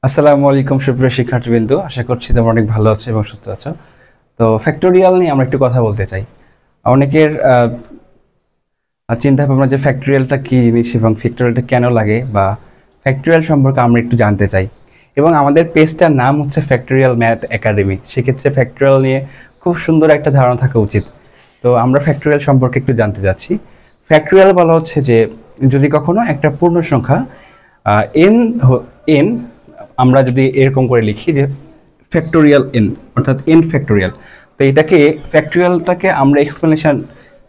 আসসালামু আলাইকুম সুপ্রিয় শিক্ষার্থীবৃন্দ, আশা করছি তোমরা অনেক ভালো আছো এবং সুস্থ আছো। তো ফ্যাক্টোরিয়াল নিয়ে আমরা একটু কথা বলতে চাই। অনেকের চিন্তা ভাবনা যে ফ্যাক্টোরিয়ালটা কী জিনিস এবং ফ্যাক্টোরিয়ালটা কেন লাগে বা ফ্যাক্টোরিয়াল সম্পর্কে আমরা একটু জানতে চাই। এবং আমাদের পেজটার নাম হচ্ছে ফ্যাক্টোরিয়াল ম্যাথ একাডেমি, সেক্ষেত্রে ফ্যাক্টোরিয়াল নিয়ে খুব সুন্দর একটা ধারণা থাকা উচিত। তো আমরা ফ্যাক্টোরিয়াল সম্পর্কে একটু জানতে যাচ্ছি। ফ্যাক্টোরিয়াল বলা হচ্ছে যে যদি কখনো একটা পূর্ণ সংখ্যা এন আমরা যদি এরকম করে লিখি যে ফ্যাক্টোরিয়াল এন অর্থাৎ এন ফ্যাক্টোরিয়াল, তো এটাকে ফ্যাক্টোরিয়ালটাকে আমরা এক্সপ্লেনেশন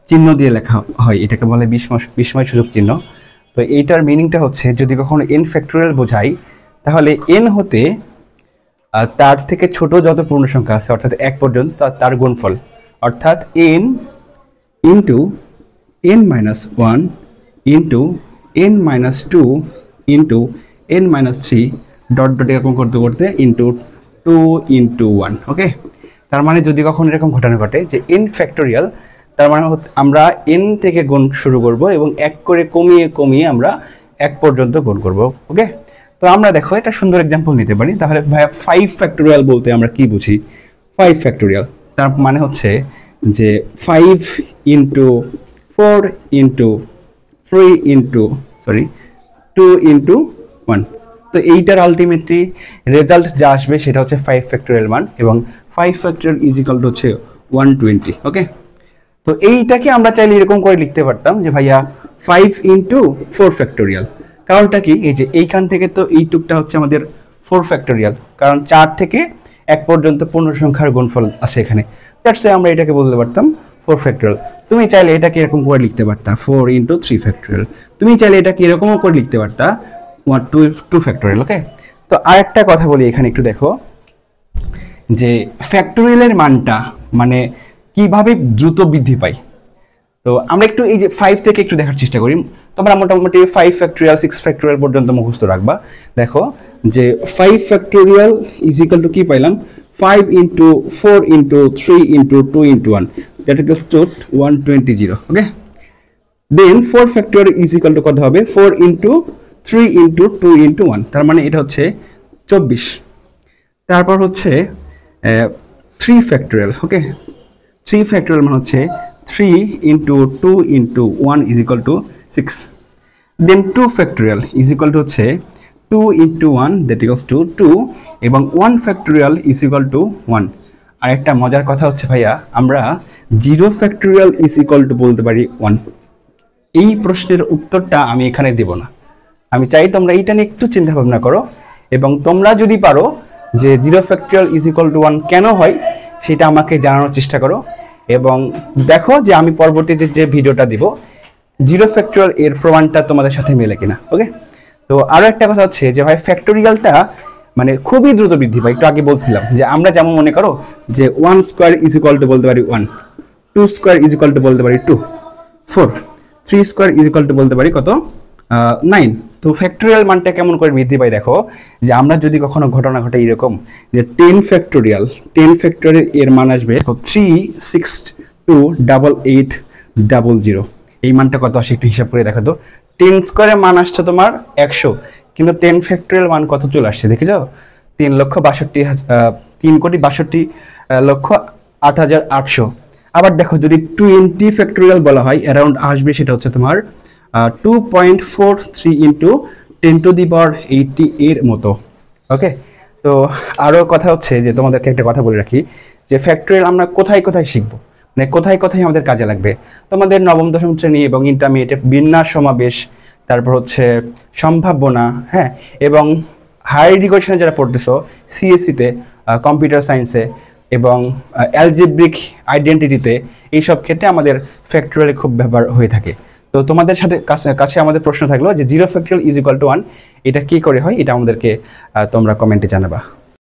চিহ্ন দিয়ে লেখা হয়, এটাকে বলে বিস্ময়সূচক চিহ্ন। তো এইটার মিনিংটা হচ্ছে যদি কখনো এন ফ্যাক্টোরিয়াল বোঝাই তাহলে এন হতে তার থেকে ছোট যত পূর্ণ সংখ্যা আছে অর্থাৎ 1 পর্যন্ত তার গুণফল, অর্থাৎ N into N minus 1 into N minus 2 into N minus 3 dot dot এরকম করতে করতে ইন্টু 2 ইন্টু 1। ওকে, তার মানে যদি কখন এরকম ঘটনা ঘটে যে এন ফ্যাক্টোরিয়াল, তার মানে আমরা এন থেকে গুণ শুরু করব এবং 1 করে কমিয়ে কমিয়ে আমরা 1 পর্যন্ত গুণ করব। ওকে, তো আমরা দেখো এটা সুন্দর এক্সাম্পল নিতে পারি। তাহলে 5 ফ্যাক্টোরিয়াল বলতে আমরা কি বুঝি? 5 ফ্যাক্টোরিয়াল তার মানে হচ্ছে যে 5 ইন্টু 4 ইন্টু 3 ইন্টু 2 ইন্টু 1। তো এইটার আলটিমেটলি রেজাল্ট যা আসবে সেটা হচ্ছে 5 ফ্যাক্টোরিয়াল মান, এবং 5 ফ্যাক্টোরিয়াল ইজ ইকুয়াল টু হচ্ছে 120। ওকে, তো এইটাকে আমরা চাইলে এরকম করে লিখতে পারতাম যে ভাইয়া 5 ইন্টু 4 ফ্যাক্টোরিয়াল। কারণটা কি? এই যে এইখান থেকে তো এইটুকটা হচ্ছে আমাদের 4 ফ্যাক্টোরিয়াল, কারণ 4 থেকে 1 পর্যন্ত পূর্ণ সংখ্যার গুণফল আছে এখানে। দ্যাটস ওয়াই আমরা এটাকে বলতে পারতাম 4 ফ্যাক্টোরিয়াল। তুমি চাইলে এটাকে এরকম করে লিখতে পারতা 4 ইন্টু 3 ফ্যাক্টোরিয়াল। তুমি চাইলে এটাকে এরকমও করে লিখতে পারতা 2 ফ্যাক্টোরিয়াল। ওকে, তো আরেকটা কথা বলি এখানে একটু দেখো যে ফ্যাক্টোরিয়ালের মানটা মানে কিভাবে দ্রুত বৃদ্ধি পায়। তো আমরা একটু এই যে 5 থেকে একটু দেখার চেষ্টা করি। তোমরা মোটামুটি 5 ফ্যাক্টোরিয়াল 6 ফ্যাক্টোরিয়াল পর্যন্ত মুখস্থ রাখবা। দেখো যে 5 ফ্যাক্টোরিয়াল ইজ ইকুয়াল টু কি পাইলাম? 5 into 4 into 3 into 2 into 1, that equals to 120। Okay, then 4 factorial is equal to কত হবে? 4 ইন্টু 3 ইন্টু 2 ইন্টু 1, তার মানে এটা হচ্ছে 24। তারপর হচ্ছে 3 ফ্যাক্টোরিয়াল। ওকে, 3 ফ্যাক্টোরিয়াল মানে হচ্ছে 3 into 2 into 1 is equal to 6। Then 2 factorial is equal to হচ্ছে 2 ইন্টু 1 দ্যাট ইকুয়ালস টু 2, এবং 1 ফ্যাক্টোরিয়াল ইজ ইকুয়াল টু 1। আর একটা মজার কথা হচ্ছে ভাইয়া, আমরা 0 ফ্যাক্টোরিয়াল ইজ ইকুয়াল টু বলতে পারি 1। এই প্রশ্নের উত্তরটা আমি এখানে দেব না। আমি চাই তোমরা এইটা নিয়ে একটু চিন্তা ভাবনা করো, এবং তোমরা যদি পারো যে 0 ফ্যাক্টোরিয়াল ইজ ইকুয়াল টু 1 কেন হয় সেটা আমাকে জানানোর চেষ্টা করো, এবং দেখো যে আমি পরবর্তীতে যে ভিডিওটা দিব 0 ফ্যাক্টোরিয়াল এর প্রমাণটা তোমাদের সাথে মেলে কিনা। ওকে, তো আরও একটা কথা হচ্ছে যে ভাই ফ্যাক্টোরিয়ালটা মানে খুবই দ্রুত বৃদ্ধি পায়। একটু আগে বলছিলাম যে আমরা যেমন মনে করো যে 1 স্কোয়ার ইজ ইকুয়াল টু বলতে পারি 1, 2 স্কোয়ার ইজ ইকুয়াল টু বলতে পারি 2, 4, 3 স্কোয়ার ইজ ইকুয়াল টু বলতে পারি কত? 9। তো ফ্যাক্টোরিয়াল মানটা কেমন করে বৃদ্ধি পায় দেখো, যে আমরা যদি কখনো ঘটনা ঘটে এরকম যে 10 ফ্যাক্টোরিয়াল এর মান আসবে 3628800। এই মানটা কত আসে একটু হিসাব করে দেখো তো। 10 স্কোয়ারের মান আসছে তোমার 100, কিন্তু 10 ফ্যাক্টোরিয়াল মান কত চলে আসছে দেখে যাও? 3,62,8,800। আবার দেখো যদি 20 ফ্যাক্টোরিয়াল বলা হয় অ্যারাউন্ড আসবে সেটা হচ্ছে তোমার 2.43 ইন্টু 10 টু দি পাওয়ার 80 এর মতো। ওকে, তো আরও কথা হচ্ছে যে তোমাদেরকে একটা কথা বলে রাখি যে ফ্যাক্টোরিয়াল আমরা কোথায় কোথায় শিখবো, মানে কোথায় কোথায় আমাদের কাজে লাগবে। তোমাদের নবম দশম শ্রেণী এবং ইন্টারমিডিয়েটে বিন্যাস সমাবেশ, তারপর হচ্ছে সম্ভাবনা, হ্যাঁ, এবং হায়ার এডুকেশনে যারা পড়তেছো সিএসসিতে, কম্পিউটার সায়েন্সে এবং অ্যালজেব্রিক আইডেন্টিটিতে, এইসব ক্ষেত্রে আমাদের ফ্যাক্টোরিয়াল খুব ব্যবহার হয়ে থাকে। তো তোমাদের সাথে কাছে আমাদের প্রশ্ন থাকলো যে 0 ফ্যাক্টোরিয়াল ইজ ইকুয়াল টু 1 এটা কী করে হয়, এটা আমাদেরকে তোমরা কমেন্টে জানাবা।